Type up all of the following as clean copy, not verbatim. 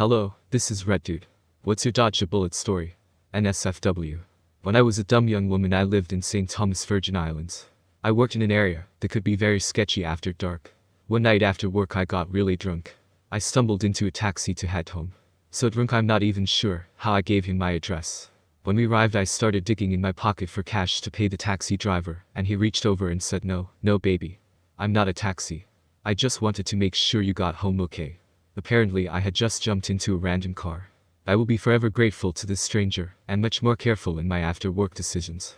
Hello, this is RedDoot. What's your dodge a bullet story? NSFW. When I was a dumb young woman, I lived in St. Thomas, Virgin Islands. I worked in an area that could be very sketchy after dark. One night after work I got really drunk. I stumbled into a taxi to head home. So drunk I'm not even sure how I gave him my address. When we arrived I started digging in my pocket for cash to pay the taxi driver, and he reached over and said, No baby. I'm not a taxi. I just wanted to make sure you got home okay. Apparently I had just jumped into a random car. I will be forever grateful to this stranger, and much more careful in my after-work decisions.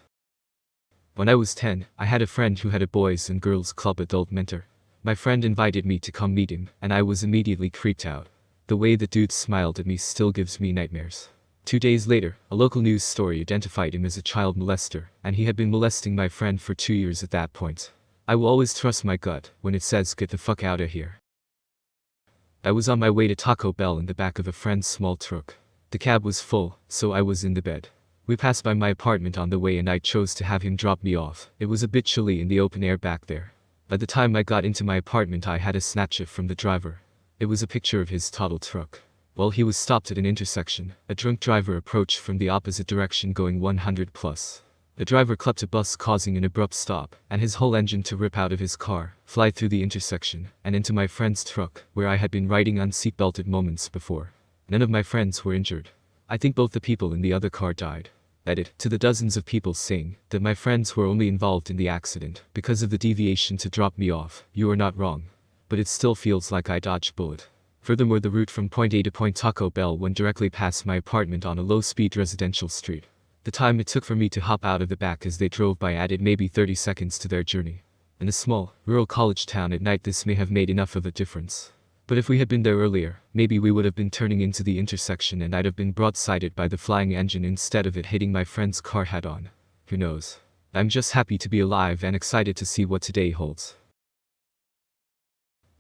When I was 10, I had a friend who had a boys and girls club adult mentor. My friend invited me to come meet him, and I was immediately creeped out. The way the dude smiled at me still gives me nightmares. 2 days later, a local news story identified him as a child molester, and he had been molesting my friend for 2 years at that point. I will always trust my gut when it says get the fuck out of here. I was on my way to Taco Bell in the back of a friend's small truck. The cab was full, so I was in the bed. We passed by my apartment on the way and I chose to have him drop me off. It was a bit chilly in the open air back there. By the time I got into my apartment I had a snapshot from the driver. It was a picture of his totaled truck. While he was stopped at an intersection, a drunk driver approached from the opposite direction going 100 plus. The driver clipped a bus causing an abrupt stop, and his whole engine to rip out of his car, fly through the intersection, and into my friend's truck, where I had been riding unseatbelted moments before. None of my friends were injured. I think both the people in the other car died. Edit, to the dozens of people saying that my friends were only involved in the accident because of the deviation to drop me off. You are not wrong. But it still feels like I dodged a bullet. Furthermore, the route from point A to point Taco Bell went directly past my apartment on a low-speed residential street. The time it took for me to hop out of the back as they drove by added maybe 30 seconds to their journey. In a small, rural college town at night this may have made enough of a difference. But if we had been there earlier, maybe we would have been turning into the intersection and I'd have been broadsided by the flying engine instead of it hitting my friend's car head on. Who knows? I'm just happy to be alive and excited to see what today holds.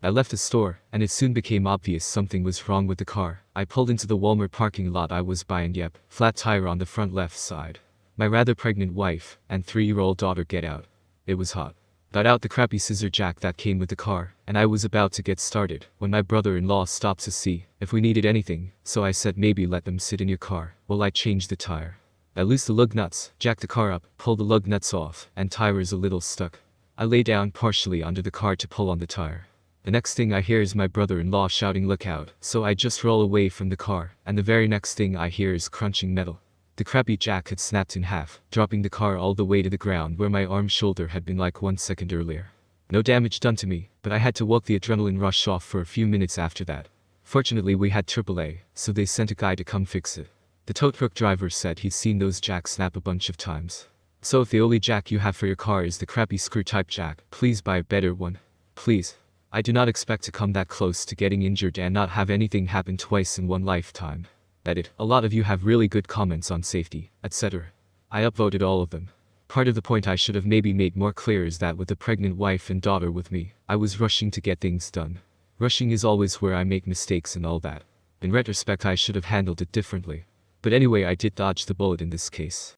I left the store, and it soon became obvious something was wrong with the car. I pulled into the Walmart parking lot I was by and yep, flat tire on the front left side. My rather pregnant wife and 3-year-old daughter get out. It was hot. Got out the crappy scissor jack that came with the car, and I was about to get started when my brother-in-law stopped to see if we needed anything, so I said maybe let them sit in your car while I changed the tire. I loosed the lug nuts, jacked the car up, pulled the lug nuts off, and tire is a little stuck. I lay down partially under the car to pull on the tire. The next thing I hear is my brother-in-law shouting look out, so I just roll away from the car, and the very next thing I hear is crunching metal. The crappy jack had snapped in half, dropping the car all the way to the ground where my arm shoulder had been like 1 second earlier. No damage done to me, but I had to walk the adrenaline rush off for a few minutes after that. Fortunately we had AAA, so they sent a guy to come fix it. The tow truck driver said he's seen those jacks snap a bunch of times. So if the only jack you have for your car is the crappy screw type jack, please buy a better one. Please. I do not expect to come that close to getting injured and not have anything happen twice in one lifetime. Edit, a lot of you have really good comments on safety, etc. I upvoted all of them. Part of the point I should have maybe made more clear is that with a pregnant wife and daughter with me, I was rushing to get things done. Rushing is always where I make mistakes and all that. In retrospect I should have handled it differently. But anyway, I did dodge the bullet in this case.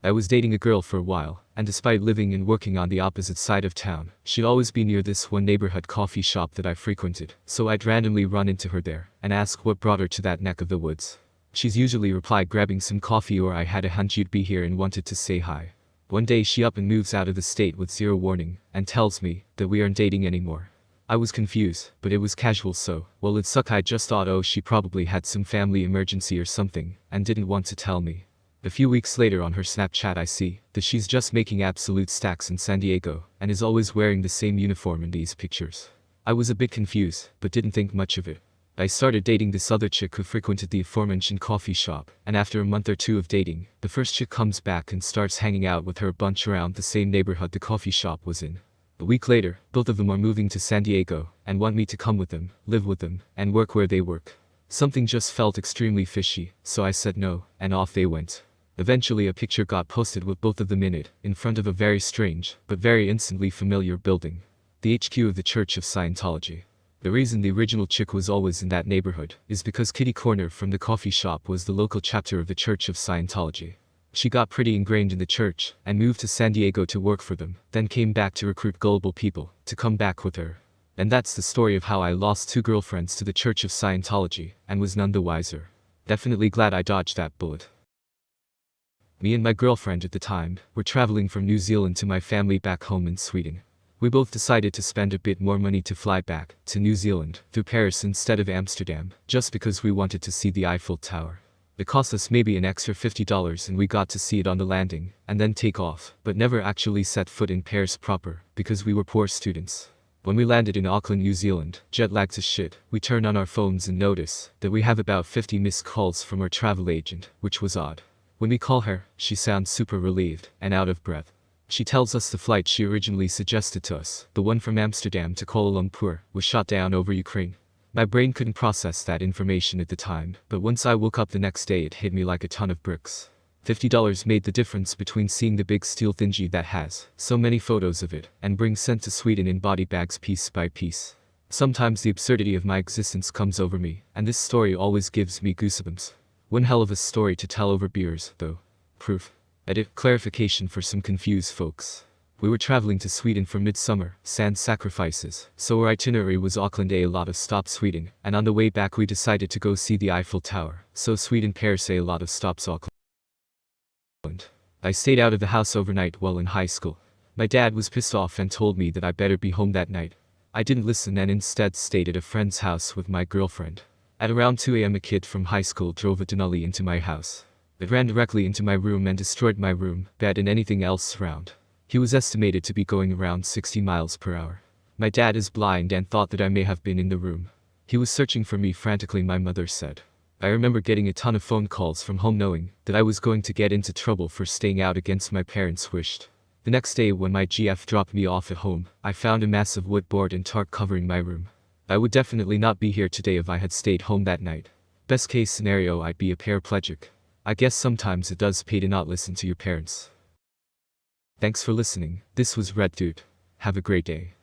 I was dating a girl for a while, and despite living and working on the opposite side of town, she'd always be near this one neighborhood coffee shop that I frequented, so I'd randomly run into her there, and ask what brought her to that neck of the woods. She's usually replied grabbing some coffee or I had a hunch you'd be here and wanted to say hi. One day she up and moves out of the state with zero warning, and tells me that we aren't dating anymore. I was confused, but it was casual so, well it sucked. I just thought oh she probably had some family emergency or something, and didn't want to tell me. A few weeks later on her Snapchat I see that she's just making absolute stacks in San Diego, and is always wearing the same uniform in these pictures. I was a bit confused, but didn't think much of it. I started dating this other chick who frequented the aforementioned coffee shop, and after a month or two of dating, the first chick comes back and starts hanging out with her bunch around the same neighborhood the coffee shop was in. A week later, both of them are moving to San Diego, and want me to come with them, live with them, and work where they work. Something just felt extremely fishy, so I said no, and off they went. Eventually a picture got posted with both of them in it, in front of a very strange, but very instantly familiar building. The HQ of the Church of Scientology. The reason the original chick was always in that neighborhood is because kitty corner from the coffee shop was the local chapter of the Church of Scientology. She got pretty ingrained in the church, and moved to San Diego to work for them, then came back to recruit gullible people to come back with her. And that's the story of how I lost 2 girlfriends to the Church of Scientology, and was none the wiser. Definitely glad I dodged that bullet. Me and my girlfriend at the time were traveling from New Zealand to my family back home in Sweden. We both decided to spend a bit more money to fly back to New Zealand through Paris instead of Amsterdam, just because we wanted to see the Eiffel Tower. It cost us maybe an extra $50 and we got to see it on the landing, and then take off, but never actually set foot in Paris proper, because we were poor students. When we landed in Auckland, New Zealand, jet lagged to shit, we turn on our phones and notice that we have about 50 missed calls from our travel agent, which was odd. When we call her, she sounds super relieved and out of breath. She tells us the flight she originally suggested to us, the one from Amsterdam to Kuala Lumpur, was shot down over Ukraine. My brain couldn't process that information at the time, but once I woke up the next day it hit me like a ton of bricks. $50 made the difference between seeing the big steel thingy that has so many photos of it, and being sent to Sweden in body bags piece by piece. Sometimes the absurdity of my existence comes over me, and this story always gives me goosebumps. One hell of a story to tell over beers, though. Proof. Edit. Clarification for some confused folks. We were traveling to Sweden for midsummer, sand sacrifices, so our itinerary was Auckland, a lot of stops Sweden, and on the way back we decided to go see the Eiffel Tower, so Sweden, Paris, a lot of stops Auckland. I stayed out of the house overnight while in high school. My dad was pissed off and told me that I better be home that night. I didn't listen and instead stayed at a friend's house with my girlfriend. At around 2 a.m. a kid from high school drove a Denali into my house. It ran directly into my room and destroyed my room, bed and anything else around. He was estimated to be going around 60 miles per hour. My dad is blind and thought that I may have been in the room. He was searching for me frantically, my mother said. I remember getting a ton of phone calls from home knowing that I was going to get into trouble for staying out against my parents' wish. The next day when my GF dropped me off at home, I found a massive wood board and tarp covering my room. I would definitely not be here today if I had stayed home that night. Best case scenario, I'd be a paraplegic. I guess sometimes it does pay to not listen to your parents. Thanks for listening. This was RedDoot. Have a great day.